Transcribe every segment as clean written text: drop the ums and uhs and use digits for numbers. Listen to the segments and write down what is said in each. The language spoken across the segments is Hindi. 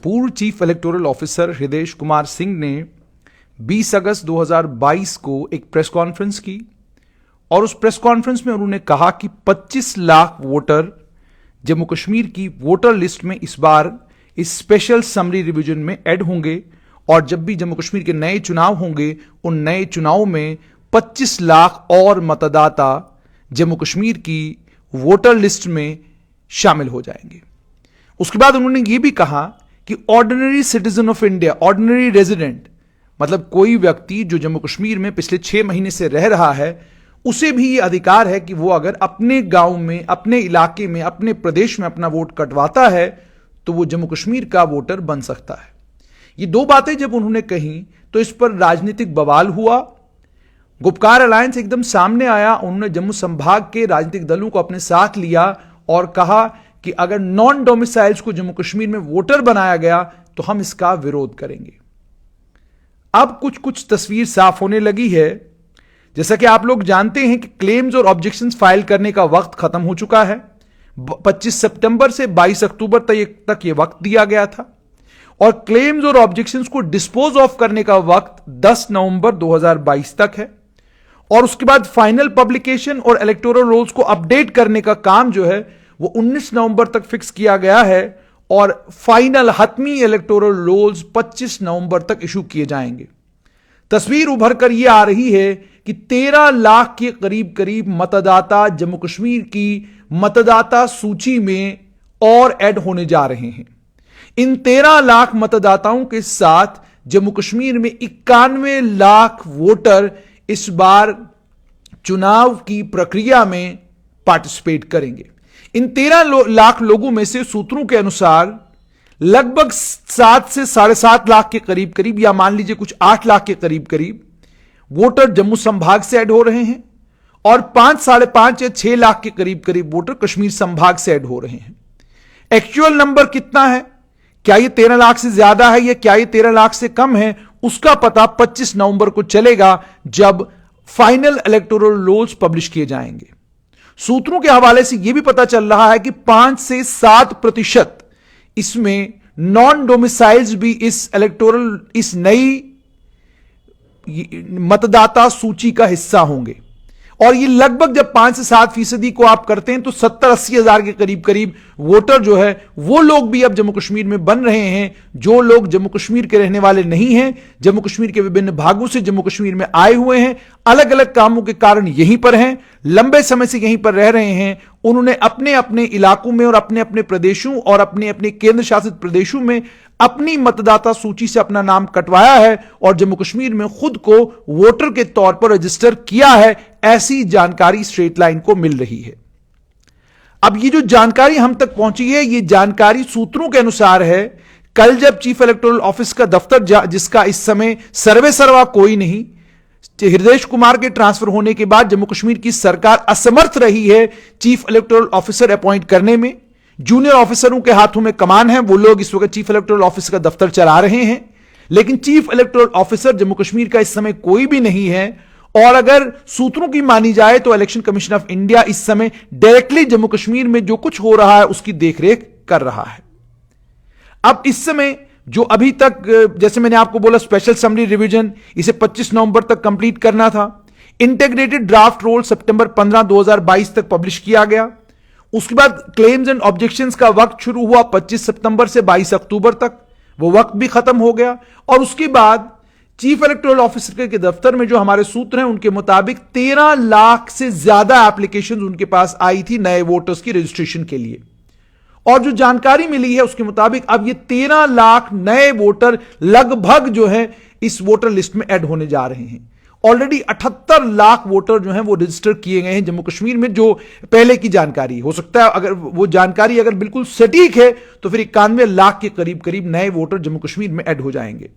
पूर्व चीफ इलेक्टोरल ऑफिसर हृदय कुमार सिंह ने 20 अगस्त 2022 को एक प्रेस कॉन्फ्रेंस की और उस प्रेस कॉन्फ्रेंस में उन्होंने कहा कि 25 लाख वोटर जम्मू कश्मीर की वोटर लिस्ट में इस बार इस स्पेशल समरी रिवीजन में ऐड होंगे और जब भी जम्मू कश्मीर के नए चुनाव होंगे उन नए चुनावों में 25 लाख और मतदाता जम्मू कश्मीर की वोटर लिस्ट में शामिल हो जाएंगे। उसके बाद उन्होंने यह भी कहा कि ordinary citizen of India, ordinary resident, मतलब कोई व्यक्ति जो जम्मू कश्मीर में पिछले 6 महीने से रह रहा है, उसे भी यह अधिकार है कि वो अगर अपने गांव में, अपने इलाके में, अपने प्रदेश में अपना वोट कटवाता है तो वो जम्मू कश्मीर का वोटर बन सकता है। ये दो बातें जब उन्होंने कही तो इस पर राजनीतिक बवाल हुआ। गुपकार अलायंस एकदम सामने आया। उन्होंने जम्मू संभाग के राजनीतिक दलों को अपने साथ लिया और कहा कि अगर नॉन डोमिसाइल्स को जम्मू कश्मीर में वोटर बनाया गया तो हम इसका विरोध करेंगे। अब कुछ तस्वीर साफ होने लगी है। जैसा कि आप लोग जानते हैं कि क्लेम्स और ऑब्जेक्शंस फाइल करने का वक्त खत्म हो चुका है। 25 सितंबर से 22 अक्टूबर तक यह वक्त दिया गया था और क्लेम्स और ऑब्जेक्शंस को डिस्पोज ऑफ करने का वक्त 10 नवंबर 2022 तक है और उसके बाद फाइनल पब्लिकेशन और इलेक्टोरल रोल्स को अपडेट करने का काम जो है वो 19 नवंबर तक फिक्स किया गया है और फाइनल हतमी इलेक्टोरल रोल्स 25 नवंबर तक इशू किए जाएंगे। तस्वीर उभर कर यह आ रही है कि 13 लाख के करीब मतदाता जम्मू कश्मीर की मतदाता सूची में और ऐड होने जा रहे हैं। इन 13 लाख मतदाताओं के साथ जम्मू कश्मीर में 91 लाख वोटर इस बार चुनाव की प्रक्रिया में पार्टिसिपेट करेंगे। इन 13 लाख लोगों में से सूत्रों के अनुसार लगभग 7 से 7.5 लाख के करीब या मान लीजिए कुछ 8 लाख के करीब वोटर जम्मू संभाग से ऐड हो रहे हैं और 5, 5.5 या 6 लाख के करीब वोटर कश्मीर संभाग से ऐड हो रहे हैं। एक्चुअल नंबर कितना है, क्या यह 13 लाख से ज्यादा है या क्या यह 13 लाख से कम है, उसका पता 25 नवंबर को चलेगा जब फाइनल इलेक्टोरल रोल्स पब्लिश किए जाएंगे। सूत्रों के हवाले से यह भी पता चल रहा है कि 5 से 7% इसमें नॉन डोमिसाइल्स भी इस नई मतदाता सूची का हिस्सा होंगे और ये लगभग जब 5 से 7% को आप करते हैं तो 70-80 हजार के करीब वोटर जो है वो लोग भी अब जम्मू कश्मीर में बन रहे हैं। जो लोग जम्मू कश्मीर के रहने वाले नहीं हैं, जम्मू कश्मीर के विभिन्न भागों से जम्मू कश्मीर में आए हुए हैं, अलग अलग कामों के कारण यहीं पर हैं, लंबे समय से यहीं पर रह रहे हैं, उन्होंने अपने अपने इलाकों में और अपने अपने प्रदेशों और अपने अपने केंद्र शासित प्रदेशों में अपनी मतदाता सूची से अपना नाम कटवाया है और जम्मू कश्मीर में खुद को वोटर के तौर पर रजिस्टर किया है। ऐसी जानकारी स्ट्रेट लाइन को मिल रही है। अब ये जो जानकारी हम तक पहुंची है, ये जानकारी सूत्रों के अनुसार है। कल जब चीफ इलेक्टोरल ऑफिस का दफ्तर, जिसका इस समय सर्वे सर्वा कोई नहीं, हृदय कुमार के ट्रांसफर होने के बाद जम्मू कश्मीर की सरकार असमर्थ रही है चीफ इलेक्टोरल ऑफिसर अपॉइंट करने में। जूनियर ऑफिसरों के हाथों में कमान है, वो लोग इस वक्त चीफ इलेक्टोरल ऑफिस का दफ्तर चला रहे हैं, लेकिन chief electoral officer Jammu Kashmir का इस समय कोई भी नहीं है। और अगर सूत्रों की मानी जाए तो इलेक्शन कमीशन ऑफ इंडिया इस समय डायरेक्टली जम्मू कश्मीर में जो कुछ हो रहा है उसकी देखरेख कर रहा है। अब इस समय जो अभी तक, जैसे मैंने आपको बोला, स्पेशल समरी रिवीजन, इसे 25 नवंबर तक कंप्लीट करना था। इंटीग्रेटेड ड्राफ्ट रोल सितंबर 15, 2022 तक पब्लिश किया गया। उसके बाद क्लेम्स एंड ऑब्जेक्शंस का वक्त शुरू हुआ 25 सितंबर से 22 अक्टूबर तक, वो वक्त भी खत्म हो गया। और उसके बाद चीफ इलेक्टोरल ऑफिसर के दफ्तर में जो हमारे सूत्र हैं उनके मुताबिक 13 लाख से ज्यादा एप्लीकेशंस उनके पास आई थी नए वोटर्स की रजिस्ट्रेशन के लिए। और जो जानकारी मिली है उसके मुताबिक अब ये 13 लाख नए वोटर लगभग जो है इस वोटर लिस्ट में ऐड होने जा रहे हैं। ऑलरेडी 78 लाख वोटर जो हैं वो रजिस्टर किए गए हैं जम्मू कश्मीर में, जो पहले की जानकारी हो सकता है। अगर वो जानकारी अगर बिल्कुल सटीक है तो फिर 91 लाख के करीब नए वोटर जम्मू कश्मीर में ऐड हो जाएंगे।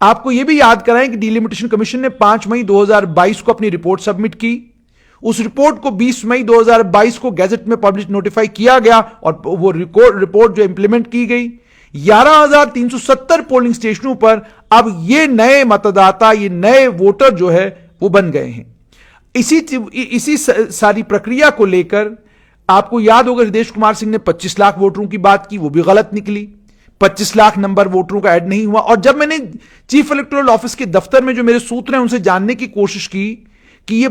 आपको यह भी याद कराएं कि डिलिमिटेशन कमीशन ने 5 मई 2022 को अपनी रिपोर्ट सबमिट की। उस रिपोर्ट को 20 मई 2022 को गैजेट में पब्लिश नोटिफाई किया गया और वो रिपोर्ट जो इंप्लीमेंट की गई। 11,370 पोलिंग स्टेशनों पर अब ये नए मतदाता, ये नए वोटर जो है वो बन गए हैं। इसी सारी प्रक्रिया को लेकर आपको याद होगा हृदय कुमार सिंह ने 25 लाख वोटरों की बात की, वो भी गलत निकली। 25 लाख नंबर वोटरों का ऐड नहीं हुआ। और जब मैंने चीफ इलेक्टोरल ऑफिस के दफ्तर में जो मेरे सूत्र हैं उनसे जानने की कोशिश की कि ये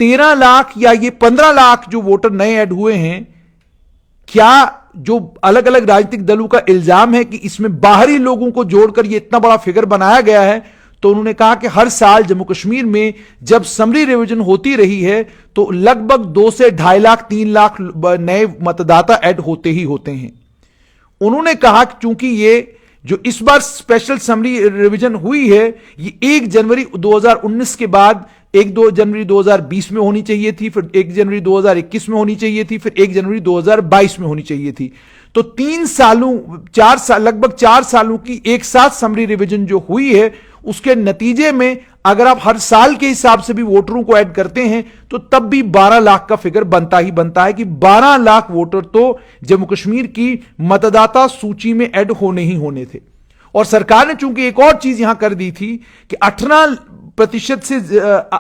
13 लाख या ये 15 लाख जो वोटर नए ऐड हुए हैं, क्या जो अलग अलग राजनीतिक दलों का इल्जाम है कि इसमें बाहरी लोगों को जोड़कर ये इतना बड़ा फिगर बनाया गया है, तो उन्होंने कहा कि हर साल जम्मू कश्मीर में जब समरी रिवीजन होती रही है तो लगभग 2 से 2.5 लाख 3 लाख नए मतदाता ऐड होते ही होते हैं। उन्होंने कहा कि चूंकि ये जो इस बार स्पेशल समरी रिवीजन हुई है ये 1 जनवरी 2019 के बाद 1 जनवरी 2020 में होनी चाहिए थी, फिर 1 जनवरी 2021 में होनी चाहिए थी, फिर 1 जनवरी 2022 में होनी चाहिए थी। तो 3 सालों 4 साल लगभग 4 सालों की एक साथ समरी रिवीजन जो हुई है उसके नतीजे में अगर आप हर साल के हिसाब से भी वोटरों को ऐड करते हैं तो तब भी 12 लाख का फिगर बनता ही बनता है कि 12 लाख वोटर तो जम्मू कश्मीर की मतदाता सूची में ऐड होने ही होने थे। और सरकार ने चूंकि एक और चीज यहां कर दी थी कि 18% से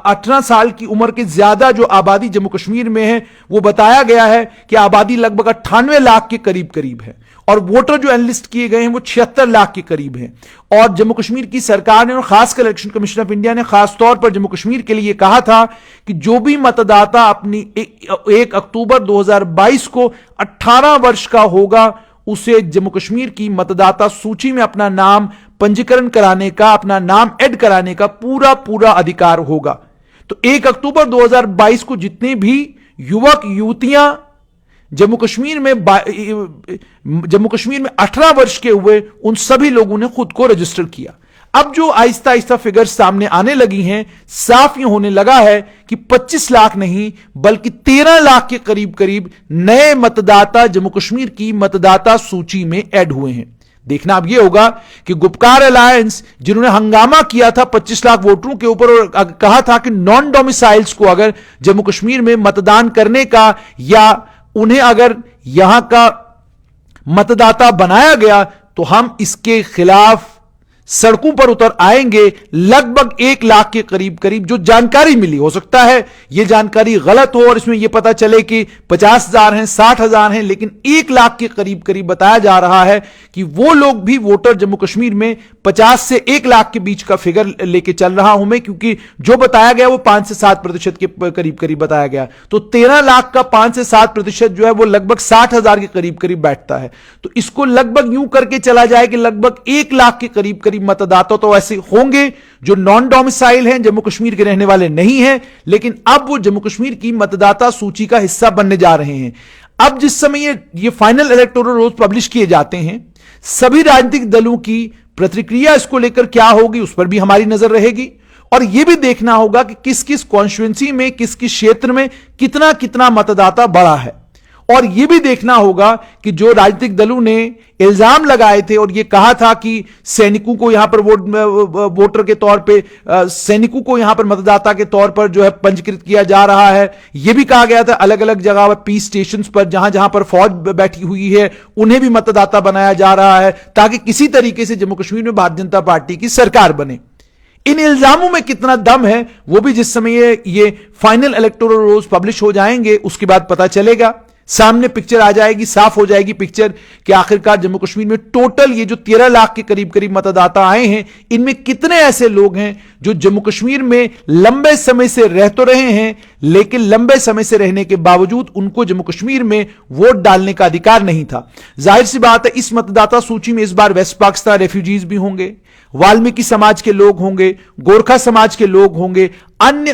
18 साल की उम्र के ज्यादा जो आबादी जम्मू कश्मीर में है वो बताया गया है कि आबादी लगभग 98 लाख के करीब करीब है और वोटर जो एनलिस्ट किए गए हैं वो 76 लाख के करीब हैं। और जम्मू कश्मीर की सरकार ने और खासकर इलेक्शन कमीशन ऑफ इंडिया ने खासतौर पर जम्मू कश्मीर के लिए कहा था कि जो भी मतदाता अपनी 1 अक्टूबर 2022 को 18 वर्ष का होगा उसे जम्मू कश्मीर की मतदाता सूची में अपना नाम पंजीकरण कराने का, अपना नाम ऐड कराने का पूरा पूरा अधिकार होगा। तो 1 अक्टूबर 2022 को जितने भी युवक युवतियां जम्मू कश्मीर में 18 वर्ष के हुए उन सभी लोगों ने खुद को रजिस्टर किया। अब जो आहिस्ता आहिस्ता फिगर सामने आने लगी हैं, साफ ये होने लगा है कि 25 लाख नहीं बल्कि 13 लाख के करीब करीब नए मतदाता जम्मू कश्मीर की मतदाता सूची में ऐड हुए हैं। देखना अब यह होगा कि गुपकार अलायंस जिन्होंने हंगामा किया था 25 लाख वोटरों के ऊपर और कहा था कि नॉन डोमिसाइल्स को अगर जम्मू कश्मीर में मतदान करने का या उन्हें अगर यहां का मतदाता बनाया गया तो हम इसके खिलाफ सड़कों पर उतर आएंगे। लगभग 1 लाख के करीब करीब जो जानकारी मिली, हो सकता है यह जानकारी गलत हो और इसमें यह पता चले कि 50,000 हैं 60,000 हैं, लेकिन 1 लाख के करीब करीब बताया जा रहा है कि वो लोग भी वोटर जम्मू कश्मीर में 50 से 1 लाख के बीच का फिगर लेके चल रहा हूं मैं, क्योंकि जो बताया गया वो 5 से 7% के करीब करीब बताया गया। तो 13 लाख का 5 से 7% जो है वो लगभग 60,000 के करीब करीब बैठता है। तो इसको लगभग यूं करके चला जाए कि लगभग 1 लाख के करीब करीब मतदाता तो ऐसे होंगे जो नॉन डोमिसाइल हैं, जम्मू कश्मीर के रहने वाले नहीं हैं, लेकिन अब वो जम्मू कश्मीर की मतदाता सूची का हिस्सा बनने जा रहे हैं। अब जिस समय ये फाइनल इलेक्टोरल रोल्स पब्लिश किए जाते हैं, सभी राजनीतिक दलों की प्रतिक्रिया इसको लेकर क्या होगी उस पर भी हमारी नजर रहेगी और यह भी देखना होगा कि किस किस कॉन्स्टिट्यूएंसी में, किस किस क्षेत्र में कितना कितना मतदाता बढ़ा है। और यह भी देखना होगा कि जो राजनीतिक दलों ने इल्जाम लगाए थे और यह कहा था कि सैनिकों को यहां पर वोटर के तौर पे, सैनिकों को यहां पर मतदाता के तौर पर जो है पंजीकृत किया जा रहा है। यह भी कहा गया था अलग अलग जगह पर पीस स्टेशंस पर जहां जहां पर फौज बैठी हुई है उन्हें भी मतदाता बनाया जा रहा है ताकि किसी तरीके से जम्मू कश्मीर में भारतीय जनता पार्टी की सरकार बने। इन इल्जामों में कितना दम है वो भी जिस समय ये फाइनल इलेक्टोरल रोल्स पब्लिश हो जाएंगे उसके बाद पता चलेगा, सामने पिक्चर आ जाएगी, साफ हो जाएगी पिक्चर कि आखिरकार जम्मू कश्मीर में टोटल ये जो 13 लाख के करीब करीब मतदाता आए हैं इनमें कितने ऐसे लोग हैं जो जम्मू कश्मीर में लंबे समय से रह तो रहे हैं लेकिन लंबे समय से रहने के बावजूद उनको जम्मू कश्मीर में वोट डालने का अधिकार नहीं था। जाहिर सी बात है इस मतदाता सूची में इस बार वेस्ट पाकिस्तान रेफ्यूजीज भी होंगे, वाल्मीकि समाज के लोग होंगे, गोरखा समाज के लोग होंगे, अन्य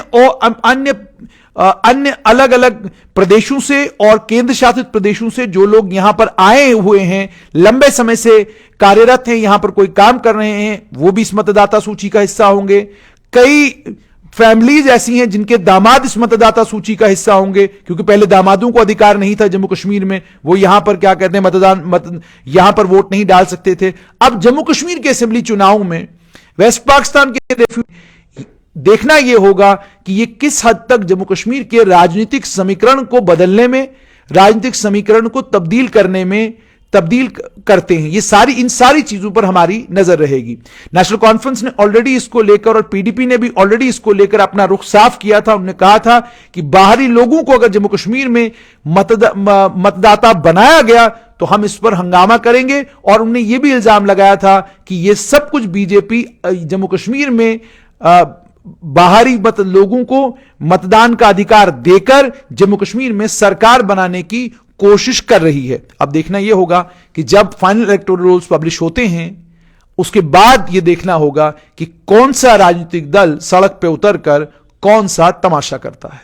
अलग अलग प्रदेशों से और केंद्र शासित प्रदेशों से जो लोग यहां पर आए हुए हैं, लंबे समय से कार्यरत हैं, यहां पर कोई काम कर रहे हैं, वो भी इस मतदाता सूची का हिस्सा होंगे। कई फैमिलीज ऐसी हैं जिनके दामाद इस मतदाता सूची का हिस्सा होंगे क्योंकि पहले दामादों को अधिकार नहीं था जम्मू कश्मीर में, वो यहां पर क्या कहते हैं यहां पर वोट नहीं डाल सकते थे। अब जम्मू कश्मीर के असेंबली चुनाव में वेस्ट पाकिस्तान के देखना यह होगा कि यह किस हद तक जम्मू कश्मीर के राजनीतिक समीकरण को बदलने में, राजनीतिक समीकरण को तब्दील करते हैं। ये इन सारी चीजों पर हमारी नजर रहेगी। नेशनल कॉन्फ्रेंस ने ऑलरेडी इसको लेकर और पीडीपी ने भी ऑलरेडी इसको लेकर अपना रुख साफ किया था। उन्होंने कहा था कि बाहरी लोगों को अगर जम्मू कश्मीर में मतदाता बनाया गया तो हम इस पर हंगामा करेंगे। और उन्होंने यह भी इल्जाम लगाया था कि यह सब कुछ बीजेपी जम्मू कश्मीर में बाहरी लोगों को मतदान का अधिकार देकर जम्मू कश्मीर में सरकार बनाने की कोशिश कर रही है। अब देखना यह होगा कि जब फाइनल इलेक्टोरल रोल्स पब्लिश होते हैं उसके बाद यह देखना होगा कि कौन सा राजनीतिक दल सड़क पर उतरकर कौन सा तमाशा करता है।